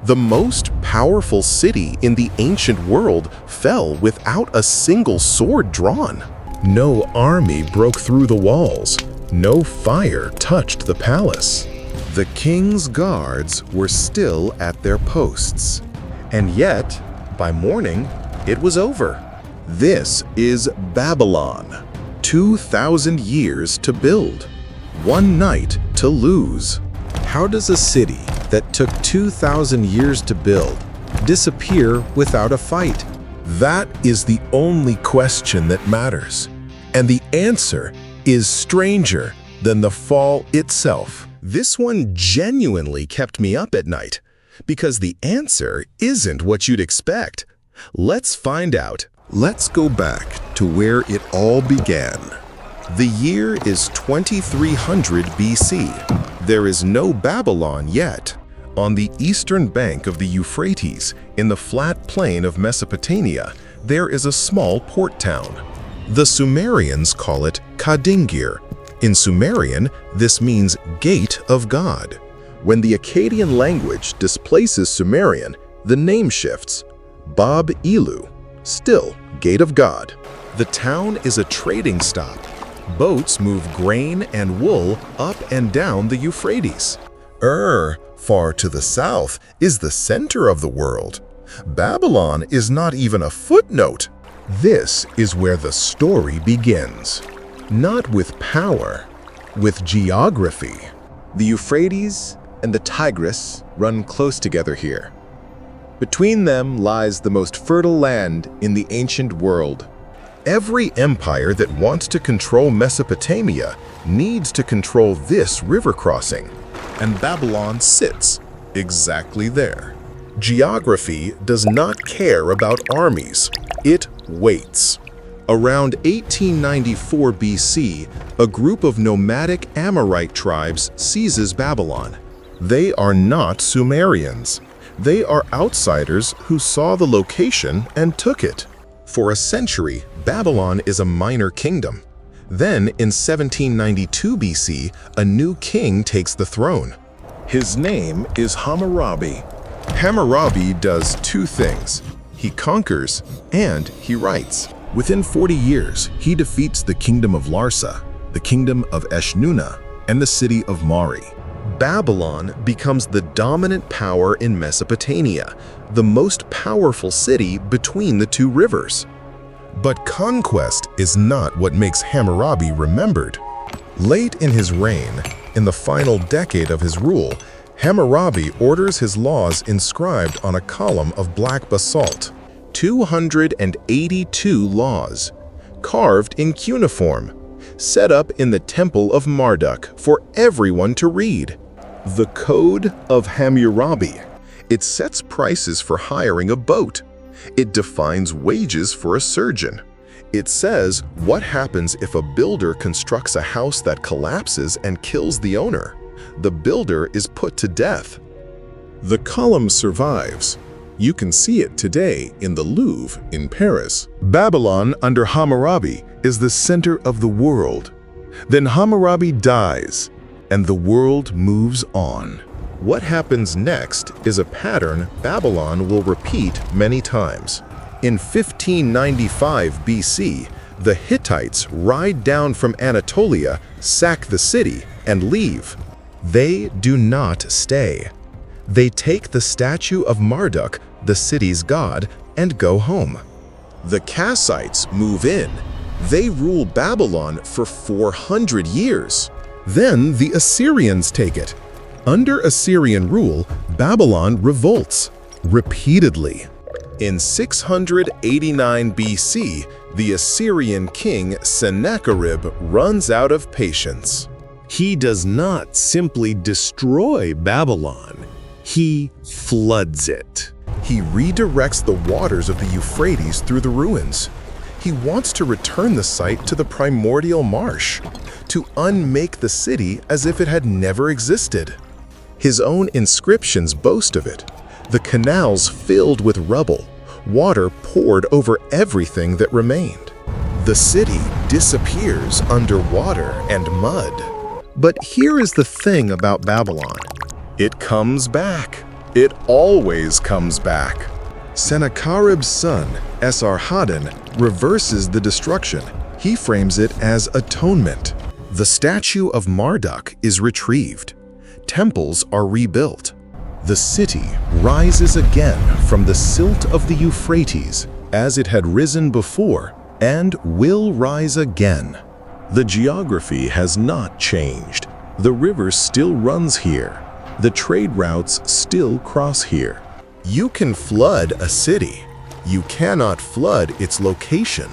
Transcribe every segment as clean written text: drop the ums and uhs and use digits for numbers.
The most powerful city in the ancient world fell without a single sword drawn. No army broke through the walls. No fire touched the palace. The king's guards were still at their posts. And yet, by morning, it was over. This is Babylon. 2,000 years to build. One night to lose. How does a city that took 2,000 years to build disappear without a fight? That is the only question that matters. And the answer is stranger than the fall itself. This one genuinely kept me up at night, because the answer isn't what you'd expect. Let's find out. Let's go back to where it all began. The year is 2300 BC. There is no Babylon yet. On the eastern bank of the Euphrates, in the flat plain of Mesopotamia, there is a small port town. The Sumerians call it Kadingir. In Sumerian, this means Gate of God. When the Akkadian language displaces Sumerian, the name shifts. Bab Ilu, still Gate of God. The town is a trading stop. Boats move grain and wool up and down the Euphrates. Far to the south is the center of the world. Babylon is not even a footnote. This is where the story begins. Not with power, with geography. The Euphrates and the Tigris run close together here. Between them lies the most fertile land in the ancient world. Every empire that wants to control Mesopotamia needs to control this river crossing, and Babylon sits exactly there. Geography does not care about armies. It waits. Around 1894 BC, a group of nomadic Amorite tribes seizes Babylon. They are not Sumerians. They are outsiders who saw the location and took it. For a century, Babylon is a minor kingdom. Then, in 1792 BC, a new king takes the throne. His name is Hammurabi. Hammurabi does two things. He conquers and he writes. Within 40 years, he defeats the kingdom of Larsa, the kingdom of Eshnunna, and the city of Mari. Babylon becomes the dominant power in Mesopotamia, the most powerful city between the two rivers. But conquest is not what makes Hammurabi remembered. Late in his reign, in the final decade of his rule, Hammurabi orders his laws inscribed on a column of black basalt. 282 laws, carved in cuneiform, set up in the Temple of Marduk for everyone to read. The Code of Hammurabi. It sets prices for hiring a boat. It defines wages for a surgeon. It says what happens if a builder constructs a house that collapses and kills the owner. The builder is put to death. The column survives. You can see it today in the Louvre in Paris. Babylon under Hammurabi is the center of the world. Then Hammurabi dies, and the world moves on. What happens next is a pattern Babylon will repeat many times. In 1595 BC, the Hittites ride down from Anatolia, sack the city, and leave. They do not stay. They take the statue of Marduk, the city's god, and go home. The Kassites move in. They rule Babylon for 400 years. Then the Assyrians take it. Under Assyrian rule, Babylon revolts repeatedly. In 689 BC, the Assyrian king Sennacherib runs out of patience. He does not simply destroy Babylon. He floods it. He redirects the waters of the Euphrates through the ruins. He wants to return the site to the primordial marsh, to unmake the city as if it had never existed. His own inscriptions boast of it. The canals filled with rubble, water poured over everything that remained. The city disappears under water and mud. But here is the thing about Babylon. It comes back. It always comes back. Sennacherib's son, Esarhaddon, reverses the destruction. He frames it as atonement. The statue of Marduk is retrieved. Temples are rebuilt. The city rises again from the silt of the Euphrates, as it had risen before, and will rise again. The geography has not changed. The river still runs here. The trade routes still cross here. You can flood a city. You cannot flood its location.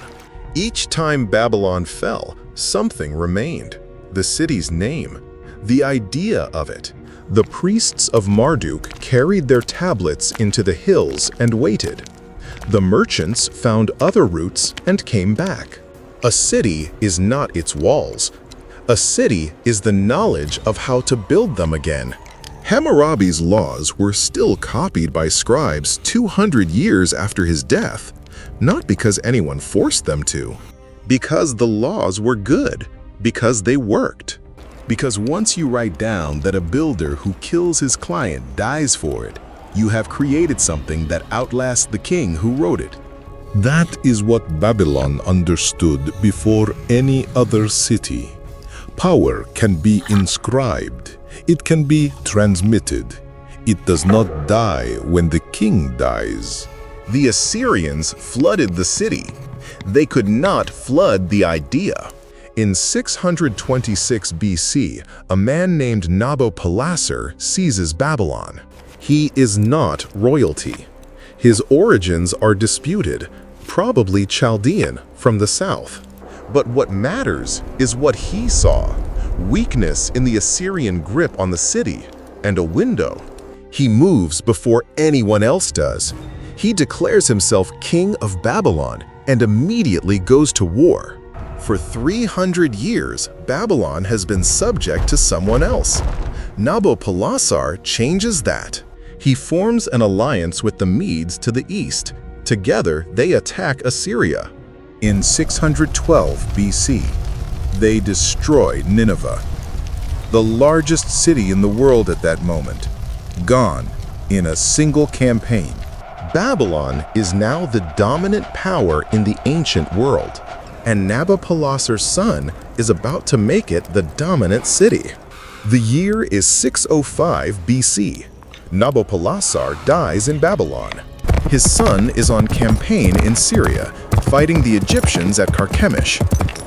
Each time Babylon fell, something remained. The city's name, the idea of it. The priests of Marduk carried their tablets into the hills and waited. The merchants found other routes and came back. A city is not its walls. A city is the knowledge of how to build them again. Hammurabi's laws were still copied by scribes 200 years after his death, not because anyone forced them to, because the laws were good, because they worked. Because once you write down that a builder who kills his client dies for it, you have created something that outlasts the king who wrote it. That is what Babylon understood before any other city. Power can be inscribed. It can be transmitted. It does not die when the king dies. The Assyrians flooded the city. They could not flood the idea. In 626 BC, a man named Nabopolassar seizes Babylon. He is not royalty. His origins are disputed, probably Chaldean from the south. But what matters is what he saw: weakness in the Assyrian grip on the city, and a window. He moves before anyone else does. He declares himself king of Babylon and immediately goes to war. For 300 years, Babylon has been subject to someone else. Nabopolassar changes that. He forms an alliance with the Medes to the east. Together, they attack Assyria. In 612 BC, they destroy Nineveh, the largest city in the world at that moment, gone in a single campaign. Babylon is now the dominant power in the ancient world, and Nabopolassar's son is about to make it the dominant city. The year is 605 BC. Nabopolassar dies in Babylon. His son is on campaign in Syria, fighting the Egyptians at Carchemish.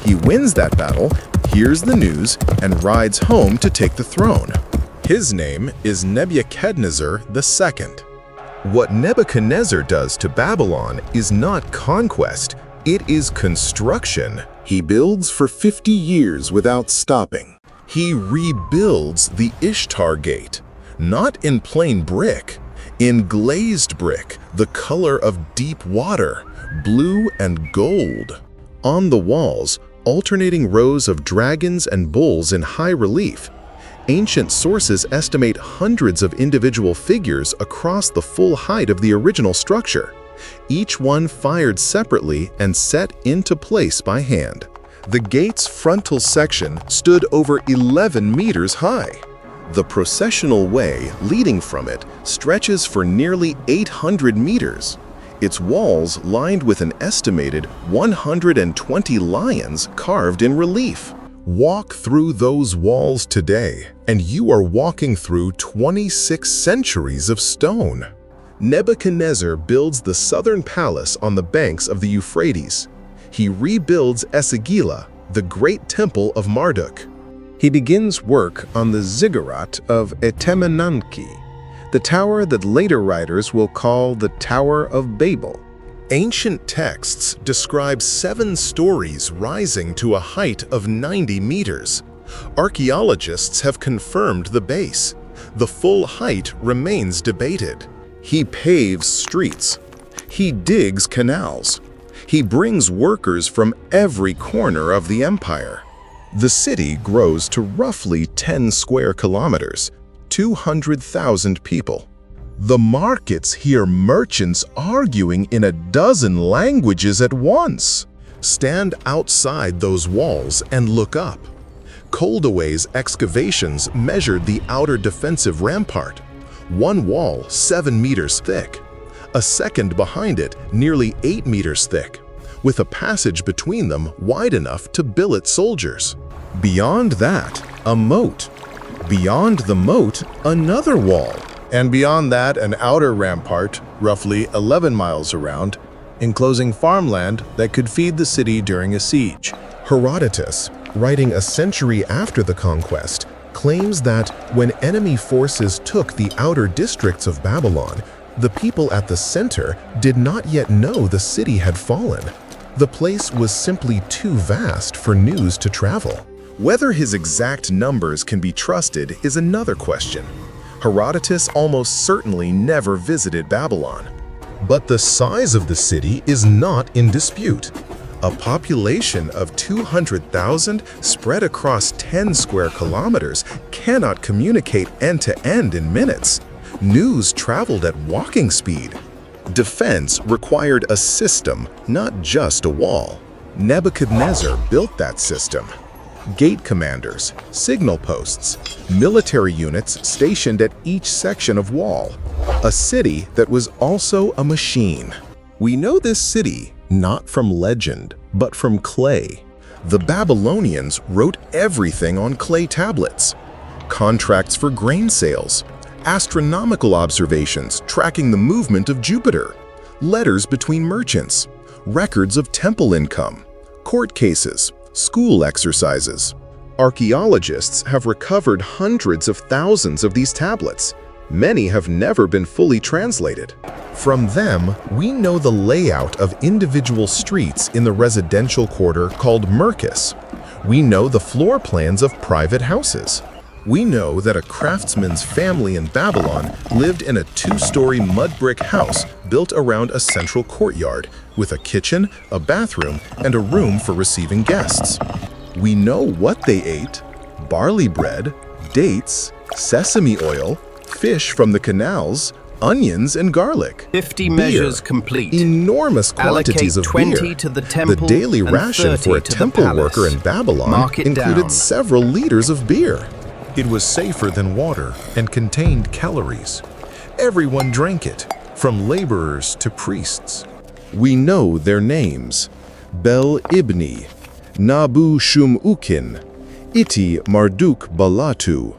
He wins that battle, hears the news, and rides home to take the throne. His name is Nebuchadnezzar II. What Nebuchadnezzar does to Babylon is not conquest, it is construction. He builds for 50 years without stopping. He rebuilds the Ishtar Gate, not in plain brick, in glazed brick, the color of deep water, blue and gold. On the walls, alternating rows of dragons and bulls in high relief. Ancient sources estimate hundreds of individual figures across the full height of the original structure, each one fired separately and set into place by hand. The gate's frontal section stood over 11 meters high. The Processional Way leading from it stretches for nearly 800 meters. Its walls lined with an estimated 120 lions carved in relief. Walk through those walls today, and you are walking through 26 centuries of stone. Nebuchadnezzar builds the southern palace on the banks of the Euphrates. He rebuilds Esagila, the great temple of Marduk. He begins work on the ziggurat of Etemenanki, the tower that later writers will call the Tower of Babel. Ancient texts describe 7 stories rising to a height of 90 meters. Archaeologists have confirmed the base. The full height remains debated. He paves streets. He digs canals. He brings workers from every corner of the empire. The city grows to roughly 10 square kilometers, 200,000 people. The markets hear merchants arguing in a dozen languages at once. Stand outside those walls and look up. Coldaway's excavations measured the outer defensive rampart. one wall 7 meters thick, a second behind it nearly 8 meters thick, with a passage between them wide enough to billet soldiers. Beyond that, a moat. Beyond the moat, another wall. And beyond that, an outer rampart, roughly 11 miles around, enclosing farmland that could feed the city during a siege. Herodotus, writing a century after the conquest, claims that when enemy forces took the outer districts of Babylon, the people at the center did not yet know the city had fallen. The place was simply too vast for news to travel. Whether his exact numbers can be trusted is another question. Herodotus almost certainly never visited Babylon. But the size of the city is not in dispute. A population of 200,000 spread across 10 square kilometers cannot communicate end-to-end in minutes. News traveled at walking speed. Defense required a system, not just a wall. Nebuchadnezzar built that system. Gate commanders, signal posts, military units stationed at each section of wall. A city that was also a machine. We know this city not from legend, but from clay. The Babylonians wrote everything on clay tablets. Contracts for grain sales, astronomical observations tracking the movement of Jupiter, letters between merchants, records of temple income, court cases, school exercises. Archaeologists have recovered hundreds of thousands of these tablets. Many have never been fully translated. From them, we know the layout of individual streets in the residential quarter called Merkis. We know the floor plans of private houses. We know that a craftsman's family in Babylon lived in a 2-story mud brick house built around a central courtyard, with a kitchen, a bathroom, and a room for receiving guests. We know what they ate: barley bread, dates, sesame oil, fish from the canals, onions, and garlic. 50 measures complete. Enormous quantities of Allocate 20 beer. to the temple. The daily and ration 30 for a to the temple palace. worker in Babylon Mark it included down. several liters of beer. It was safer than water and contained calories. Everyone drank it, from laborers to priests. We know their names: Bel Ibni, Nabu Shum-ukin, Iti Marduk Balatu.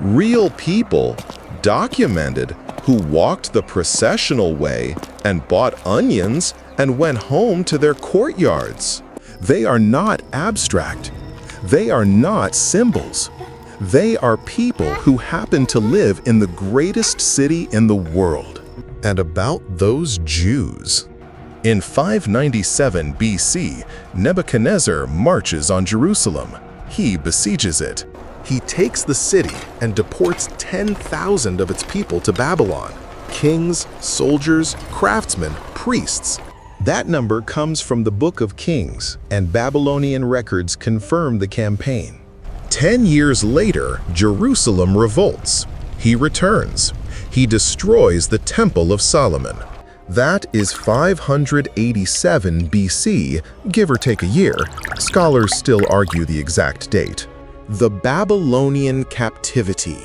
Real people, documented, who walked the processional way and bought onions and went home to their courtyards. They are not abstract. They are not symbols. They are people who happen to live in the greatest city in the world. And about those Jews. In 597 BC, Nebuchadnezzar marches on Jerusalem. He besieges it. He takes the city and deports 10,000 of its people to Babylon. Kings, soldiers, craftsmen, priests. That number comes from the Book of Kings, and Babylonian records confirm the campaign. 10 years later, Jerusalem revolts. He returns. He destroys the Temple of Solomon. That is 587 BC, give or take a year. Scholars still argue the exact date. The Babylonian captivity.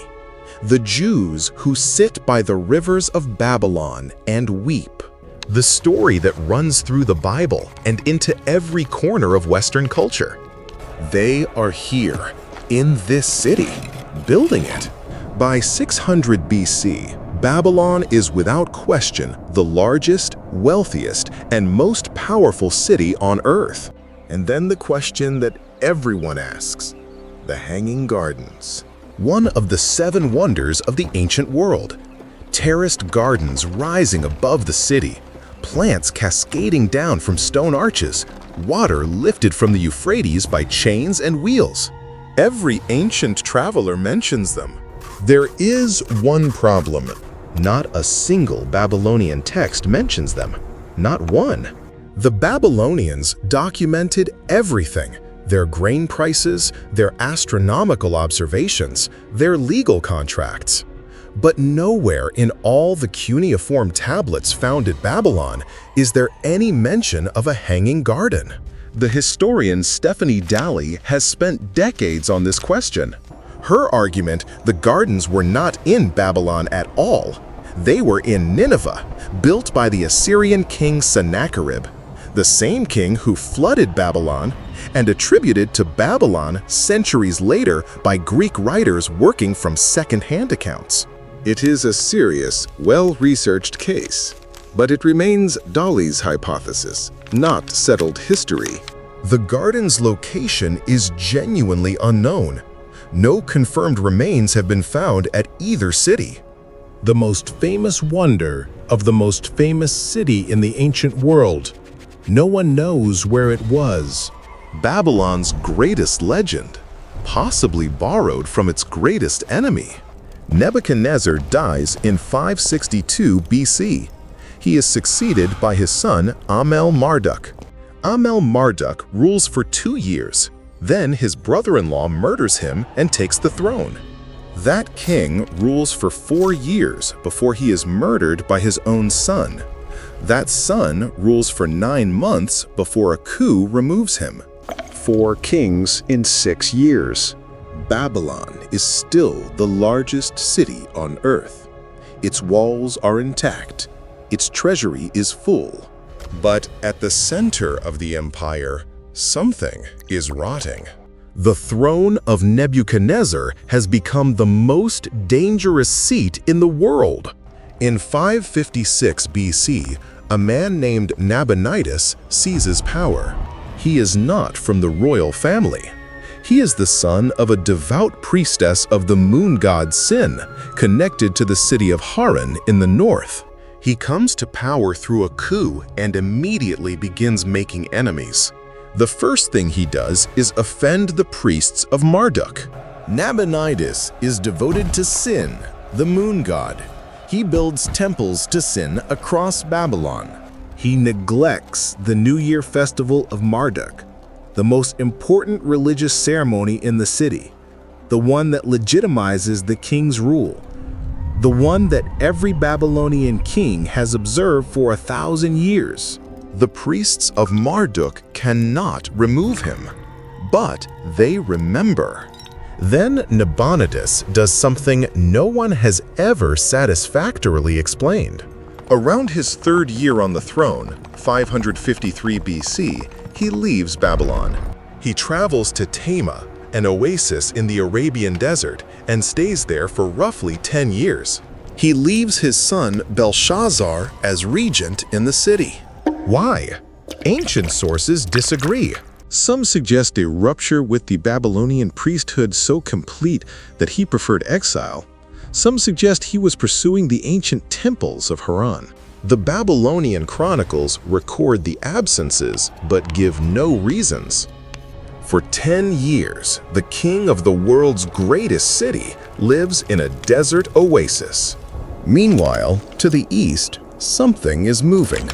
The Jews who sit by the rivers of Babylon and weep. The story that runs through the Bible and into every corner of Western culture. They are here, in this city, building it. By 600 BC, Babylon is without question the largest, wealthiest, and most powerful city on Earth. And then the question that everyone asks: the Hanging Gardens. One of the 7 wonders of the ancient world. Terraced gardens rising above the city, plants cascading down from stone arches, water lifted from the Euphrates by chains and wheels. Every ancient traveler mentions them. There is one problem. Not a single Babylonian text mentions them. Not one. The Babylonians documented everything: their grain prices, their astronomical observations, their legal contracts. But nowhere in all the cuneiform tablets found at Babylon is there any mention of a hanging garden. The historian Stephanie Daly has spent decades on this question. Her argument, the gardens were not in Babylon at all. They were in Nineveh, built by the Assyrian king Sennacherib, the same king who flooded Babylon and attributed to Babylon centuries later by Greek writers working from second-hand accounts. It is a serious, well-researched case, but it remains Dolly's hypothesis, not settled history. The garden's location is genuinely unknown. No confirmed remains have been found at either city. The most famous wonder of the most famous city in the ancient world. No one knows where it was. Babylon's greatest legend, possibly borrowed from its greatest enemy. Nebuchadnezzar dies in 562 BC. He is succeeded by his son Amel-Marduk. Amel-Marduk rules for 2 years. Then his brother-in-law murders him and takes the throne. That king rules for 4 years before he is murdered by his own son. That son rules for 9 months before a coup removes him. 4 kings in 6 years. Babylon is still the largest city on earth. Its walls are intact. Its treasury is full. But at the center of the empire, something is rotting. The throne of Nebuchadnezzar has become the most dangerous seat in the world. In 556 BC, a man named Nabonidus seizes power. He is not from the royal family. He is the son of a devout priestess of the moon god Sin, connected to the city of Haran in the north. He comes to power through a coup and immediately begins making enemies. The first thing he does is offend the priests of Marduk. Nabonidus is devoted to Sin, the moon god. He builds temples to Sin across Babylon. He neglects the New Year festival of Marduk, the most important religious ceremony in the city, the one that legitimizes the king's rule, the one that every Babylonian king has observed for 1,000 years. The priests of Marduk cannot remove him, but they remember. Then Nabonidus does something no one has ever satisfactorily explained. Around his 3rd year on the throne, 553 BC, he leaves Babylon. He travels to Tema, an oasis in the Arabian desert, and stays there for roughly 10 years. He leaves his son Belshazzar as regent in the city. Why? Ancient sources disagree. Some suggest a rupture with the Babylonian priesthood so complete that he preferred exile. Some suggest he was pursuing the ancient temples of Haran. The Babylonian chronicles record the absences but give no reasons. For 10 years, the king of the world's greatest city lives in a desert oasis. Meanwhile, to the east, something is moving.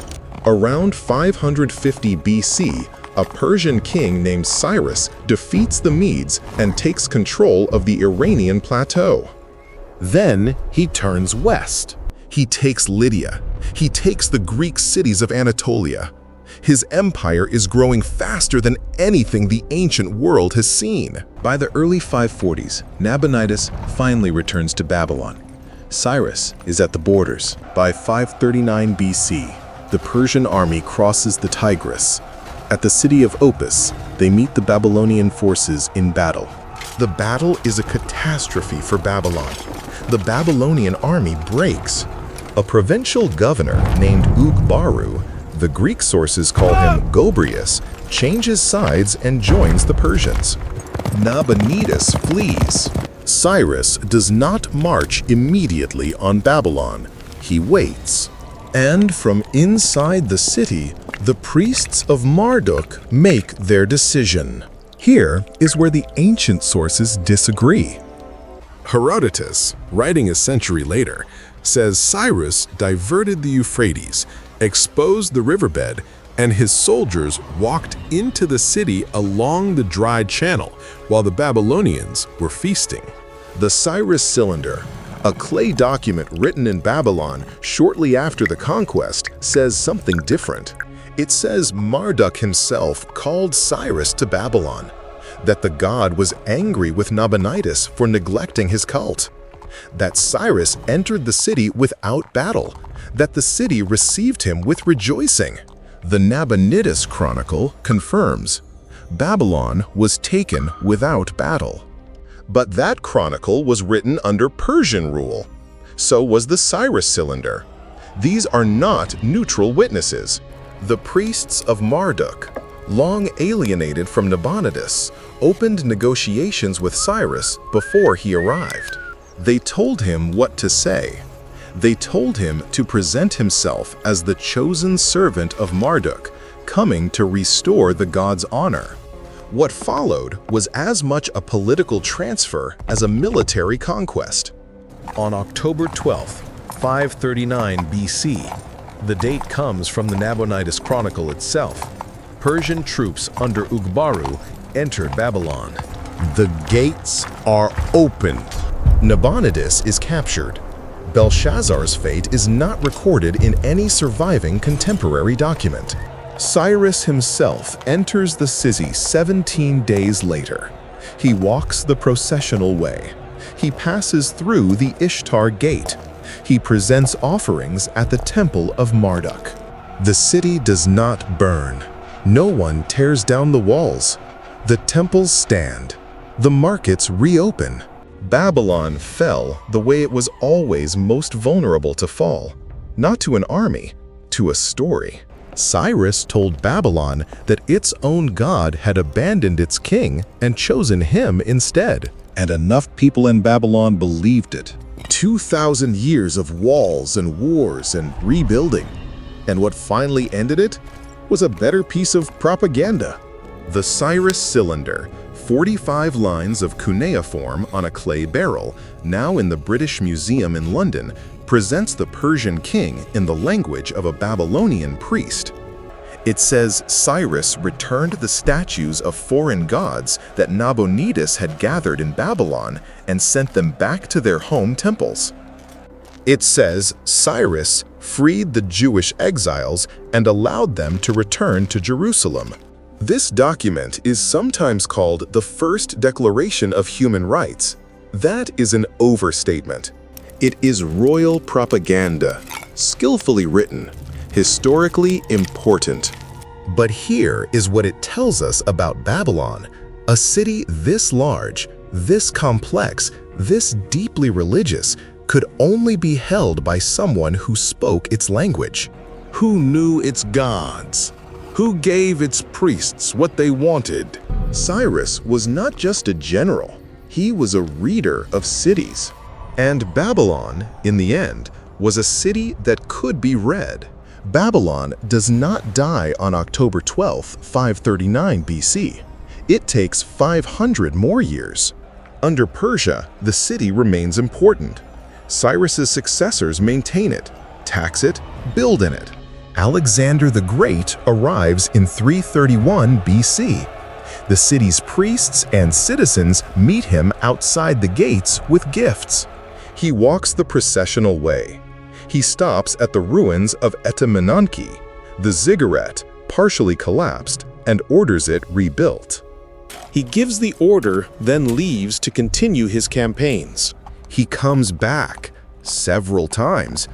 Around 550 BC, a Persian king named Cyrus defeats the Medes and takes control of the Iranian plateau. Then he turns west. He takes Lydia. He takes the Greek cities of Anatolia. His empire is growing faster than anything the ancient world has seen. By the early 540s, Nabonidus finally returns to Babylon. Cyrus is at the borders. By 539 BC, the Persian army crosses the Tigris. At the city of Opis, they meet the Babylonian forces in battle. The battle is a catastrophe for Babylon. The Babylonian army breaks. A provincial governor named Ugbaru, the Greek sources call him Gobrius, changes sides and joins the Persians. Nabonidus flees. Cyrus does not march immediately on Babylon. He waits. And from inside the city, the priests of Marduk make their decision. Here is where the ancient sources disagree. Herodotus, writing a century later, says Cyrus diverted the Euphrates, exposed the riverbed, and his soldiers walked into the city along the dry channel while the Babylonians were feasting. The Cyrus Cylinder, a clay document written in Babylon shortly after the conquest, says something different. It says Marduk himself called Cyrus to Babylon. that the god was angry with Nabonidus for neglecting his cult, that Cyrus entered the city without battle, that the city received him with rejoicing. The Nabonidus Chronicle confirms Babylon was taken without battle. But that chronicle was written under Persian rule. So was the Cyrus cylinder. These are not neutral witnesses. The priests of Marduk, long alienated from Nabonidus, opened negotiations with Cyrus before he arrived. They told him what to say. They told him to present himself as the chosen servant of Marduk, coming to restore the god's honor. What followed was as much a political transfer as a military conquest. On October 12, 539 BC, the date comes from the Nabonidus Chronicle itself. Persian troops under Ugbaru entered Babylon. The gates are opened. Nabonidus is captured. Belshazzar's fate is not recorded in any surviving contemporary document. Cyrus himself enters the city 17 days later. He walks the processional way. He passes through the Ishtar Gate. He presents offerings at the temple of Marduk. The city does not burn. No one tears down the walls. The temples stand. The markets reopen. Babylon fell the way it was always most vulnerable to fall, not to an army, to a story. Cyrus told Babylon that its own god had abandoned its king and chosen him instead. And enough people in Babylon believed it. 2,000 years of walls and wars and rebuilding. And what finally ended it was a better piece of propaganda. The Cyrus cylinder, 45 lines of cuneiform on a clay barrel, now in the British Museum in London, presents the Persian king in the language of a Babylonian priest. It says Cyrus returned the statues of foreign gods that Nabonidus had gathered in Babylon and sent them back to their home temples. It says Cyrus freed the Jewish exiles and allowed them to return to Jerusalem. This document is sometimes called the First Declaration of Human Rights. That is an overstatement. It is royal propaganda, skillfully written, historically important. But here is what it tells us about Babylon, a city this large, this complex, this deeply religious, could only be held by someone who spoke its language. Who knew its gods? Who gave its priests what they wanted? Cyrus was not just a general, he was a reader of cities. And Babylon, in the end, was a city that could be read. Babylon does not die on October 12, 539 BC. It takes 500 more years. Under Persia, the city remains important. Cyrus's successors maintain it, tax it, build in it. Alexander the Great arrives in 331 BC. The city's priests and citizens meet him outside the gates with gifts. He walks the processional way. He stops at the ruins of Etemenanki, the ziggurat, partially collapsed, and orders it rebuilt. He gives the order, then leaves to continue his campaigns. He comes back several times.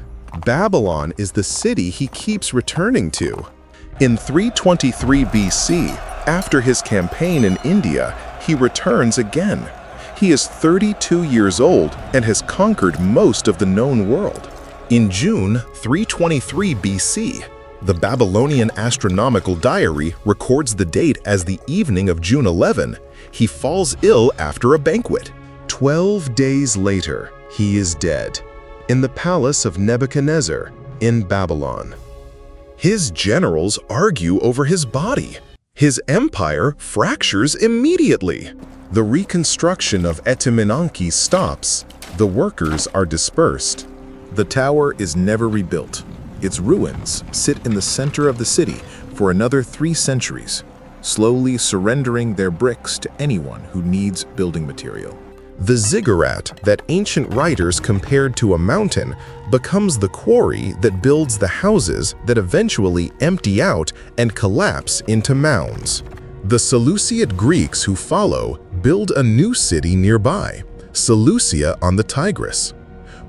Babylon is the city he keeps returning to. In 323 BC, after his campaign in India, he returns again. He is 32 years old and has conquered most of the known world. In June 323 BC, the Babylonian astronomical diary records the date as the evening of June 11. He falls ill after a banquet. 12 days later, he is dead in the palace of Nebuchadnezzar in Babylon. His generals argue over his body. His empire fractures immediately. The reconstruction of Etemenanki stops. The workers are dispersed. The tower is never rebuilt. Its ruins sit in the center of the city for another 3 centuries, slowly surrendering their bricks to anyone who needs building material. The ziggurat that ancient writers compared to a mountain becomes the quarry that builds the houses that eventually empty out and collapse into mounds. The Seleucid Greeks who follow build a new city nearby, Seleucia on the Tigris.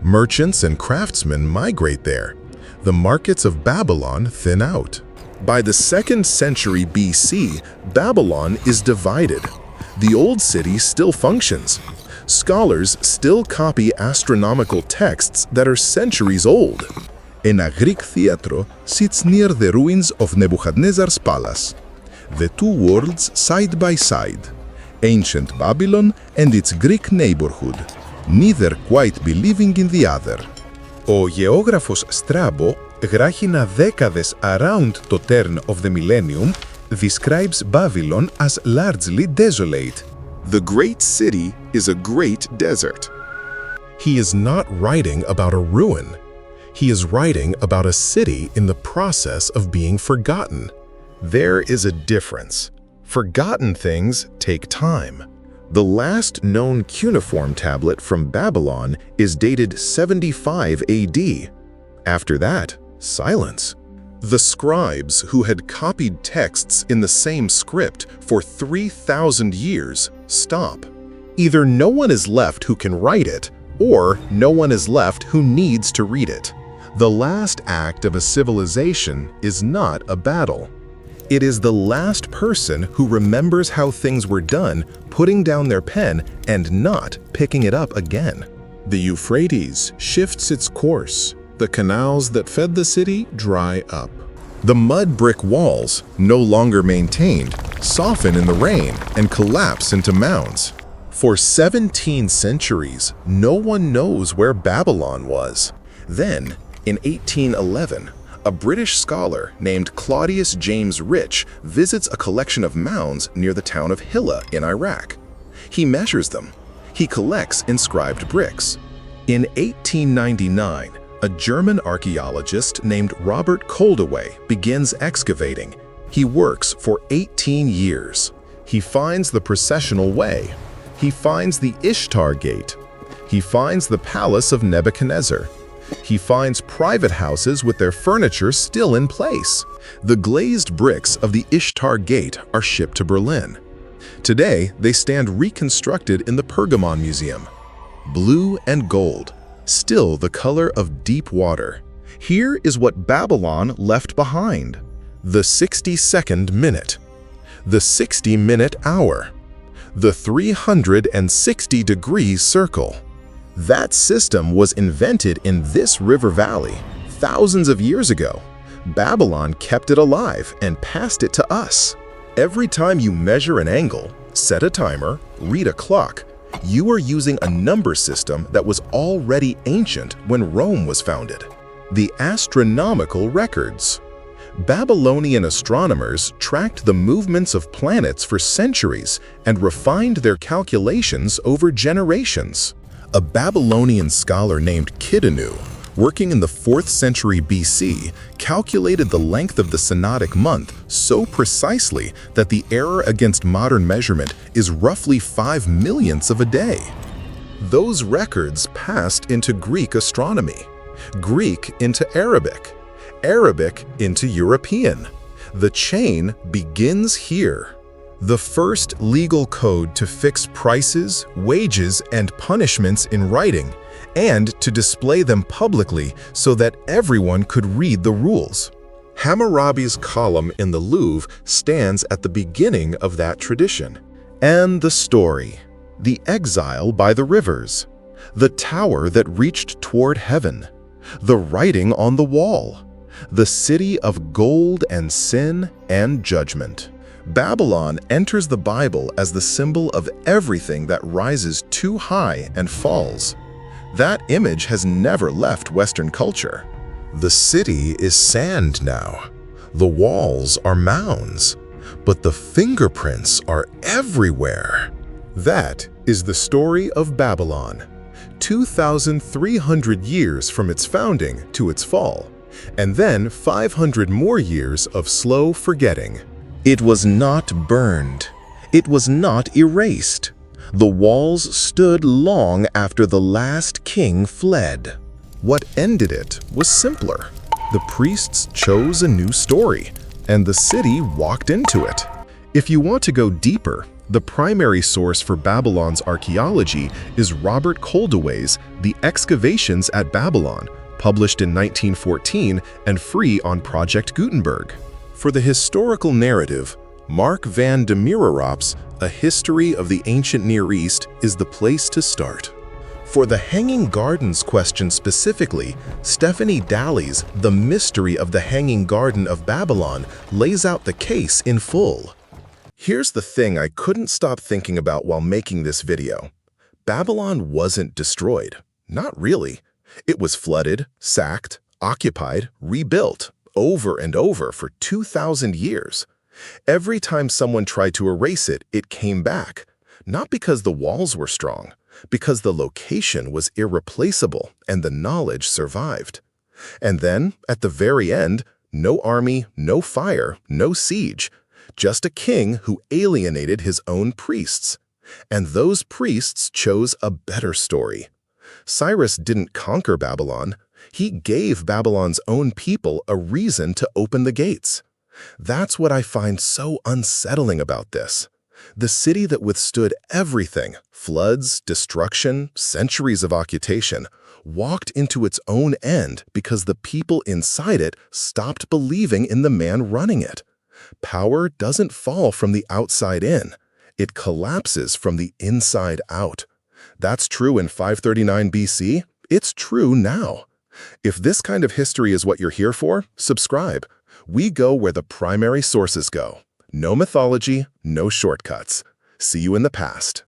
Merchants and craftsmen migrate there. The markets of Babylon thin out. By the 2nd century BC, Babylon is divided. The old city still functions. Scholars still copy astronomical texts that are centuries old. A Greek theatre sits near the ruins of Nebuchadnezzar's palace. The two worlds side by side, ancient Babylon and its Greek neighborhood, neither quite believing in the other. Ο γεώγραφος Strabo, γράχινα δέκαδες around το turn of the millennium, describes Babylon as largely desolate. The great city is a great desert. He is not writing about a ruin. He is writing about a city in the process of being forgotten. There is a difference. Forgotten things take time. The last known cuneiform tablet from Babylon is dated 75 AD. After that, silence. The scribes who had copied texts in the same script for 3,000 years stop. Either no one is left who can write it, or no one is left who needs to read it. The last act of a civilization is not a battle. It is the last person who remembers how things were done putting down their pen and not picking it up again. The Euphrates shifts its course. The canals that fed the city dry up. The mud brick walls, no longer maintained, soften in the rain and collapse into mounds. For 17 centuries, no one knows where Babylon was. Then, in 1811, a British scholar named Claudius James Rich visits a collection of mounds near the town of Hilla in Iraq. He measures them. He collects inscribed bricks. In 1899, a German archaeologist named Robert Koldewey begins excavating. He works for 18 years. He finds the Processional Way. He finds the Ishtar Gate. He finds the palace of Nebuchadnezzar. He finds private houses with their furniture still in place. The glazed bricks of the Ishtar Gate are shipped to Berlin. Today, they stand reconstructed in the Pergamon Museum. Blue and gold, still the color of deep water. Here is what Babylon left behind. The 62nd minute. The 60-minute hour. The 360-degree circle. That system was invented in this river valley thousands of years ago. Babylon kept it alive and passed it to us. Every time you measure an angle, set a timer, read a clock, you are using a number system that was already ancient when Rome was founded. The astronomical records. Babylonian astronomers tracked the movements of planets for centuries and refined their calculations over generations. A Babylonian scholar named Kidanu, working in the 4th century BC, calculated the length of the synodic month so precisely that the error against modern measurement is roughly 5 millionths of a day. Those records passed into Greek astronomy, Greek into Arabic, Arabic into European. The chain begins here. The first legal code to fix prices, wages, and punishments in writing, and to display them publicly so that everyone could read the rules. Hammurabi's column in the Louvre stands at the beginning of that tradition. And the story, the exile by the rivers, the tower that reached toward heaven, the writing on the wall, the city of gold and sin and judgment. Babylon enters the Bible as the symbol of everything that rises too high and falls. That image has never left Western culture. The city is sand now. The walls are mounds, but the fingerprints are everywhere. That is the story of Babylon, 2,300 years from its founding to its fall, and then 500 more years of slow forgetting. It was not burned. It was not erased. The walls stood long after the last king fled. What ended it was simpler. The priests chose a new story, and the city walked into it. If you want to go deeper, the primary source for Babylon's archaeology is Robert Koldewey's The Excavations at Babylon, published in 1914 and free on Project Gutenberg. For the historical narrative, Mark van de Mierenrop's A History of the Ancient Near East is the place to start. For the Hanging Gardens question specifically, Stephanie Daly's The Mystery of the Hanging Garden of Babylon lays out the case in full. Here's the thing I couldn't stop thinking about while making this video. Babylon wasn't destroyed. Not really. It was flooded, sacked, occupied, rebuilt, over and over for 2,000 years. Every time someone tried to erase it, it came back. Not because the walls were strong, because the location was irreplaceable and the knowledge survived. And then, at the very end, no army, no fire, no siege, just a king who alienated his own priests. And those priests chose a better story. Cyrus didn't conquer Babylon. He gave Babylon's own people a reason to open the gates. That's what I find so unsettling about this. The city that withstood everything, floods, destruction, centuries of occupation, walked into its own end because the people inside it stopped believing in the man running it. Power doesn't fall from the outside in. It collapses from the inside out. That's true in 539 BC. It's true now. If this kind of history is what you're here for, subscribe. We go where the primary sources go. No mythology, no shortcuts. See you in the past.